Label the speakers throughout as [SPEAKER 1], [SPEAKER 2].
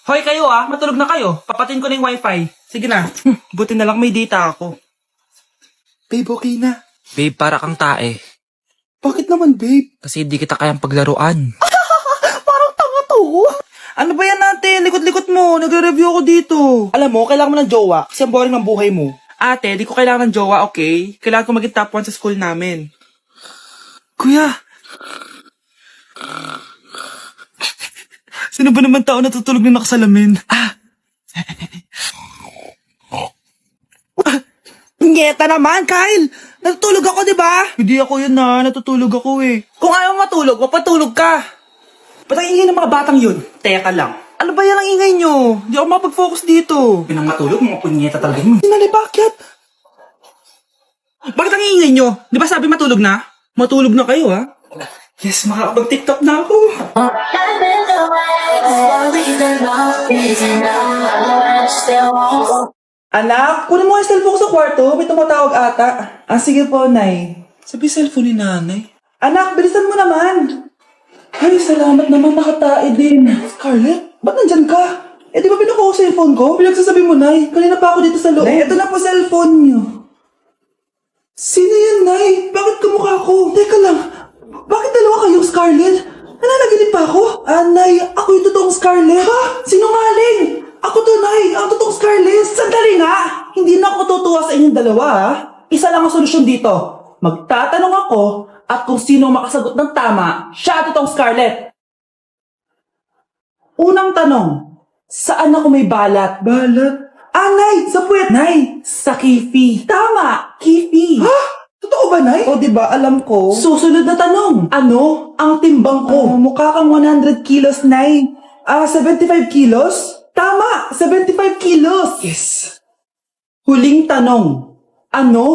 [SPEAKER 1] Hoy kayo matulog na kayo. Papatin ko na yung wifi. Sige na. Buti na lang may data ako.
[SPEAKER 2] Babe, okay na.
[SPEAKER 3] Babe, para kang tae.
[SPEAKER 2] Bakit naman, babe?
[SPEAKER 3] Kasi di kita kayang paglaruan.
[SPEAKER 2] Parang tanga to.
[SPEAKER 1] Ano ba yan ate? Likot-likot mo. Nagre-review ako dito. Alam mo, kailangan mo ng jowa kasi ang boring ng buhay mo. Ate, di ko kailangan ng jowa, okay? Kailangan ko maging top 1 sa school namin. Kuya! Sino ba naman tao natutulog na nakasalamin? Ngeta naman, Kyle! Natutulog ako, di ba? Hindi ako yun natutulog ako eh. Kung ayaw matulog, mapatulog ka. Ba't ang ingay ng mga batang yun? Teka lang. Ano ba yan ang ingay nyo? Hindi ako mapag-focus dito. Pinang matulog, mga punyeta talaga yun. Sinali, bakit? Bakit ang ingay nyo? Di ba sabi matulog na? Matulog na kayo, ha? Yes, makakapag-tiktok na ako. Anak, kunin mo yung cellphone ko sa kwarto. May tumatawag ata. Sige po, Nay. Sabi cellphone ni nanay. Anak, bilisan mo naman. Ay, salamat naman, nakatae din. Scarlett, ba't nandyan ka? Di ba pinukuha ko sa cellphone ko? Pinagsasabi mo, Nay. Kanina pa ako dito sa loob. Nay, ito na po cellphone niyo. Sino yan, Nay? Bakit kamukha ko? Teka lang, bakit dalawa kayong Scarlett? Nananaginip pa ako? Nay, ako yung totoong Scarlett. Ha? Sinungaling? Ako to, Nay. Ang totoong Scarlett. Sandali nga. Hindi na ako tutuwa sa inyong dalawa, ha? Isa lang ang solusyon dito. Magtatanong ako at kung sino makasagot ng tama, siya ang totoong Scarlett. Unang tanong, saan ako may balat? Balat? Nay, sa puwet. Nay, sa kifi. Tama, kifi. Ha? Totoo ba, Nay? O, diba, alam ko. Susunod na tanong. Ano ang timbang ko? Mukha kang 100 kilos, Nay. 75 kilos? Tama, 75 kilos. Yes. Huling tanong. Ano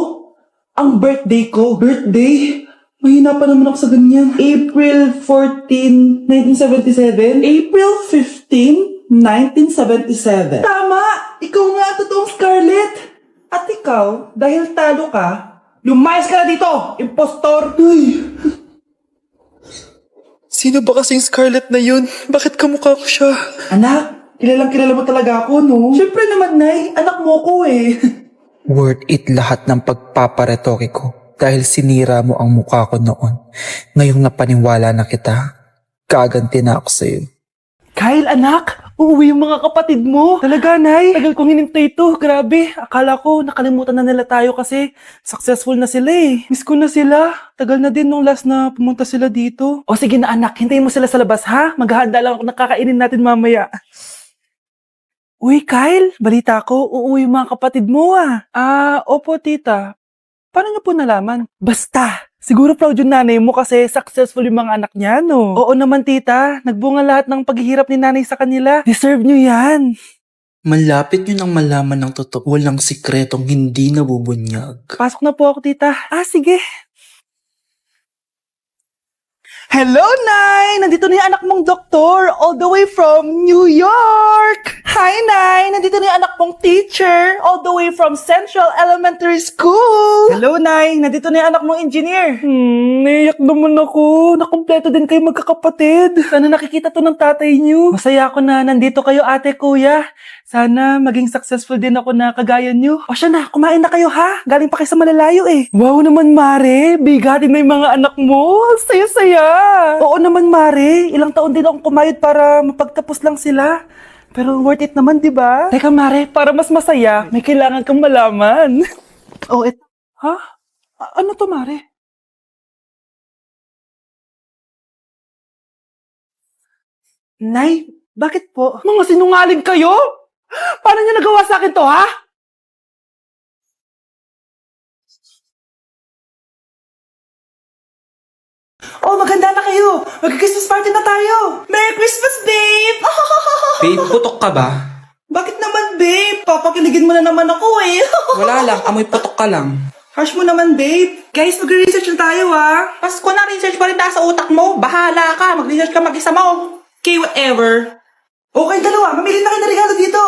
[SPEAKER 1] ang birthday ko? Birthday? Mahina pa naman ako sa ganyan. April 14, 1977? April 15, 1977. Tama! Ikaw nga totoong Scarlett! At ikaw, dahil talo ka, lumayas ka na dito, impostor! Ay!
[SPEAKER 2] Sino ba kasing Scarlett na yun? Bakit kamukha ko siya?
[SPEAKER 1] Anak, kilala mo talaga ako, no? Siyempre naman, Nay. Anak mo ko eh.
[SPEAKER 3] Worth it lahat ng pagpaparetoke ko dahil sinira mo ang mukha ko noon. Ngayong napaniwala na kita, gaganti na ako sa'yo.
[SPEAKER 1] Kyle, anak! Uuwi yung mga kapatid mo. Talaga, Nay. Tagal kong hinintay ito. Grabe. Akala ko nakalimutan na nila tayo kasi successful na sila eh. Miss ko na sila. Tagal na din nung last na pumunta sila dito. O sige na, anak. Hintayin mo sila sa labas, ha? Maghahanda lang ako ng kakainin natin mamaya. Uy, Kyle. Balita ko, uuwi yung mga kapatid mo opo, tita. Paano niyo po nalaman? Basta! Siguro proud yung nanay mo kasi successful yung mga anak niya, no? Oo naman, tita. Nagbunga lahat ng paghihirap ni nanay sa kanila. Deserve niyo yan.
[SPEAKER 3] Malapit nyo nang malaman ng totoo. Walang sikretong hindi nabubunyag.
[SPEAKER 1] Pasok na po ako, tita. Sige. Hello, Nay! Nandito na yung anak mong doktor, all the way from New York! Hi, Nay! Nandito na yung anak mong teacher, all the way from Central Elementary School! Hello, Nay! Nandito na yung anak mong engineer! Naiyak naman ako. Nakumpleto din kayo magkakapatid. Sana nakikita to ng tatay niyo. Masaya ako na nandito kayo, ate, kuya. Sana maging successful din ako na kagaya niyo. O siya na, kumain na kayo ha. Galing pa kayo sa malalayo eh. Wow naman, Mare. Bigatin na yung mga anak mo. Saya-saya. Oo naman, Mare. Ilang taon din akong kumayod para mapagtapos lang sila. Pero worth it naman, di ba? Teka, Mare, para mas masaya, may kailangan kang malaman. Ha? Ano to, Mare? Nay, bakit po? Mga sinungaling kayo? Paano niyo nagawa sa akin to, ha? Oh, maganda na kayo. Mag-Christmas party na tayo. Merry Christmas, babe!
[SPEAKER 3] Babe, putok ka ba?
[SPEAKER 1] Bakit naman, babe? Papakiligin mo na naman ako eh.
[SPEAKER 3] Wala lang, amoy putok ka lang.
[SPEAKER 1] Harsh mo naman, babe. Guys, mag-research na tayo, ha? Pasko na, research pa rin nasa utak mo. Bahala ka. Mag-research ka mag-isa mo. Okay, whatever. Okay, dalawa. Mamili na kayo na regalo dito.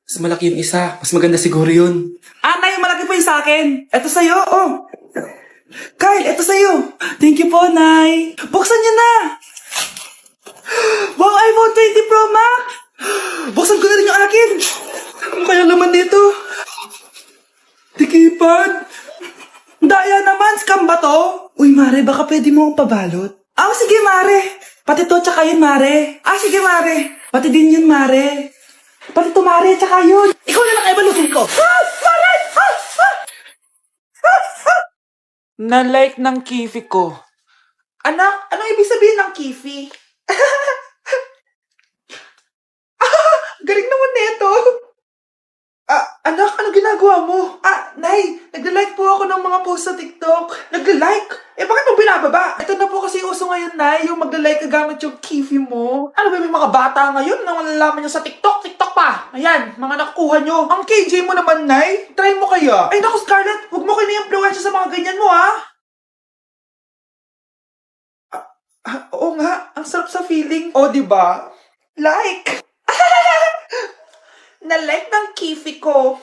[SPEAKER 3] Mas malaki yung isa. Mas maganda siguro yun.
[SPEAKER 1] Nay, malaki po yung sa akin. Ito sa'yo, oh. Kyle, ito sa'yo. Thank you po, Nay. Buksan niyo na. Wow, iPhone 20 Pro Max. tingin. Ano kaya laman dito? Tikipan. Daya naman, scam ba to? Uy, Mare, baka pwede mo akong pabalot. Ah, sige, Mare. Pati to, tsaka yun, Mare. Ah, sige, Mare. Pati din yun, Mare. Pati to, Mare, tsaka yun. Ikaw na lang ay balutin ko. Ah, Mare! Ah, ah! Na-like ng kifi ko. Anak, anong ibig sabihin ng kifi? Galing naman nito. Anak, ano ginagawa mo? Nay, nagla-like po ako ng mga post sa TikTok. Nagla-like? Bakit mo binababa? Ito na po kasi uso ngayon, Nay, yung magla-like ka gamit yung kifi mo. Ano ba may mga bata ngayon na malalaman nyo sa TikTok? TikTok pa! Ayan, mga nakukuha nyo. Ang KJ mo naman, Nay. Try mo kaya. Ay, naku, Scarlett, huwag mo kini-influensya sa mga ganyan mo, ha? Oo nga, ang sarap sa feeling. O, diba? Like! Na-like ng kifi ko.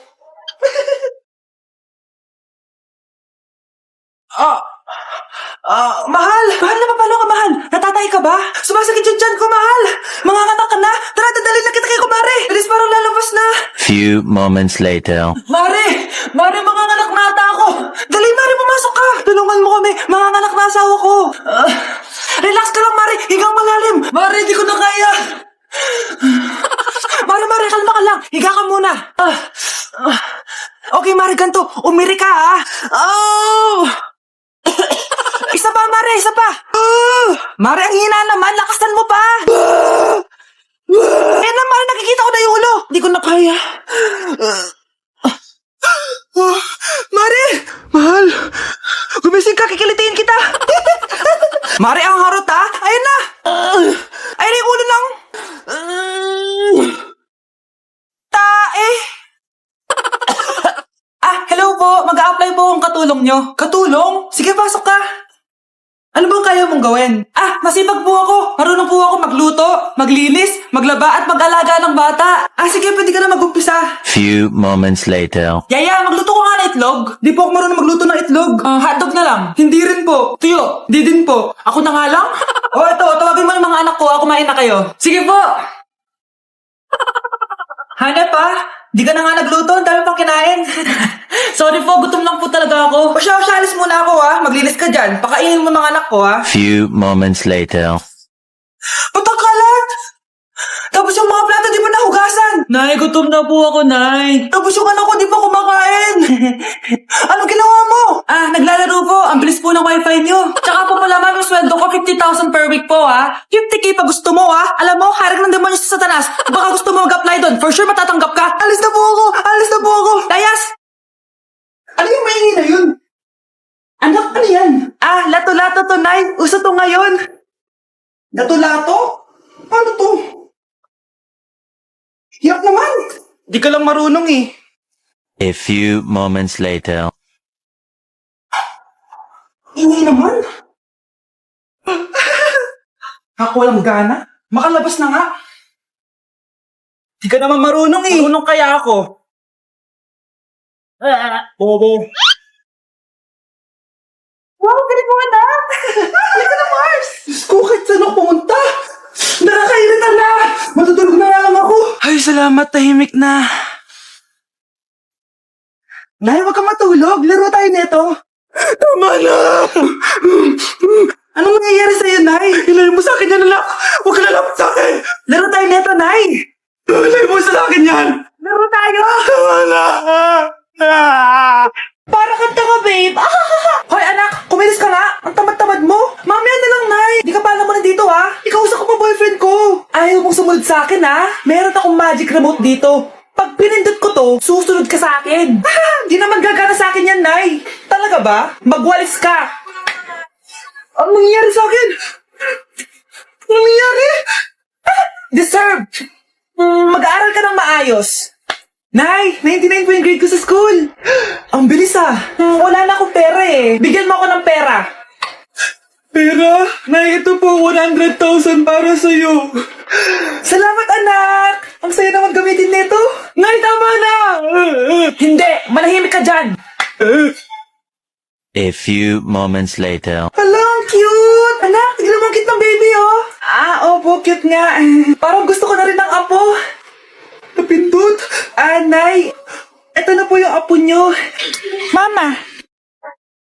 [SPEAKER 1] Mahal! Mahal na papalo ka, mahal! Natatay ka ba? Sumasakit yung tiyan ko, mahal! Mga anak ka na! Tara, dadalhin na kita kay kumare! Bilis parang lalabas na!
[SPEAKER 4] Few moments later.
[SPEAKER 1] Mare! Mare, mga anak na ata ako! Dali, Mare, pumasok ka! Tulungan mo kami! Mga anak na asawa ko! Relax ka lang, Mare! Higang malalim! Mare, di ko na kaya! Mare, kalma ka lang! Higa ka muna! Okay, Mare, ganito. Umiri ka, ha? Oh! Isa pa, Mare, isa pa! Mare, ang hina naman. Lakasan mo pa! Eh na, Mare, nakikita ko na yung ulo. Hindi ko na kaya. Mare! Mahal! Gumising ka, kikilitiin kita! Mare, ang harot, ha? Ayun na! Ayun na yung ulo lang! Tae! Hello po! Mag-a-apply po akong katulong nyo. Katulong? Sige, pasok ka! Ano bang kaya mong gawin? Masipag po ako. Marunong po ako magluto, maglinis, maglaba at mag-alaga ng bata. Sige, pwede ka na mag-umpisa.
[SPEAKER 4] Few moments later.
[SPEAKER 1] Yaya, magluto ko nga ng itlog. Di po ako marunong magluto ng itlog. Hotdog na lang. Hindi rin po. Tuyo, di din po. Ako na nga lang? Ito, tawagin mo ng mga anak ko. Kumain na kayo. Sige po. Hanep di ka na nga nagluto. Ang dami pang kinain. Sorry po, gutom lang po talaga ako. Alis muna ako, maglinis ka dyan. Pakainin mo mga anak ko,
[SPEAKER 4] Few moments later.
[SPEAKER 1] Patakalat! Tapos yung mga plato di pa nahugasan. Nay, gutom na po ako, Nay. Tapos yung anak ko di pa kumakain. Anong ginawa mo? Naglalaro po. Ang bilis po ng wifi nyo. Tsaka po pala, ma'am, yung sweldo ko 50,000 per week po, 50K pa gusto mo, Alam mo, harik ng demonyo sa Satanas. Baka gusto mo mag-apply doon. For sure matatanggap ka. Alis na po ako. Layas! Ano yung maingin na yun? Anak, ano yan? Lato-lato to, Nay. Uso to ngayon. Lato-lato? Ano to? Hirap naman. Di ka lang marunong eh.
[SPEAKER 4] A few moments later.
[SPEAKER 1] Ingay naman. Ako walang gana. Makalabas na nga. Di ka naman marunong eh. Marunong kaya ako. Bobo. Wow, galing mo anak. Halika na, Mars. Diyos ko, kahit saan ako pumunta. Nakakairita na. Matutulog na lang ako. Ay, salamat. Tahimik na. Nay, wag ka matulog. Laro tayo nito. Tama na. Anong nangyayari sa'yo, Nay? Ilayo mo sa akin yan, anak. Huwag ka lalapit sa akin. Laro tayo nito, Nay. Ilayo mo sa akin yan. Laro tayo. Tama na. Para kanta ka, babe. Hoy, anak, kumilis ka nga. Ang tamad-tamad mo. Mamaya na lang, Nay. Di ka pa alam mo na dito, Ikausap ko pa boyfriend ko. Ayaw mong sumunod sa akin, Meron akong magic remote dito. Pag pinindot ko to, susunod ka sa akin. Di naman gagana sa akin yan, Nay. Talaga ba? Magwalis ka. Anong nangyayari sa akin? Anong nangyayari? Deserved. Mag-aaral ka ng maayos. Nay, 99 po yung grade ko sa school. Ang bilis wala na akong pera eh. Bigyan mo ako ng pera. Pera? Nay, ito po 100,000 para sa'yo. Salamat, anak. Ang saya naman gamitin nito. Nay, tama na. Hindi, manahimik ka dyan.
[SPEAKER 4] A few moments later.
[SPEAKER 1] Hala, ang cute. Anak, tignan mo ang cute ng baby, Opo, cute nga. Parang gusto ko na rin ng apo. Napindot. Nay, eto na po yung apo nyo.
[SPEAKER 5] Mama,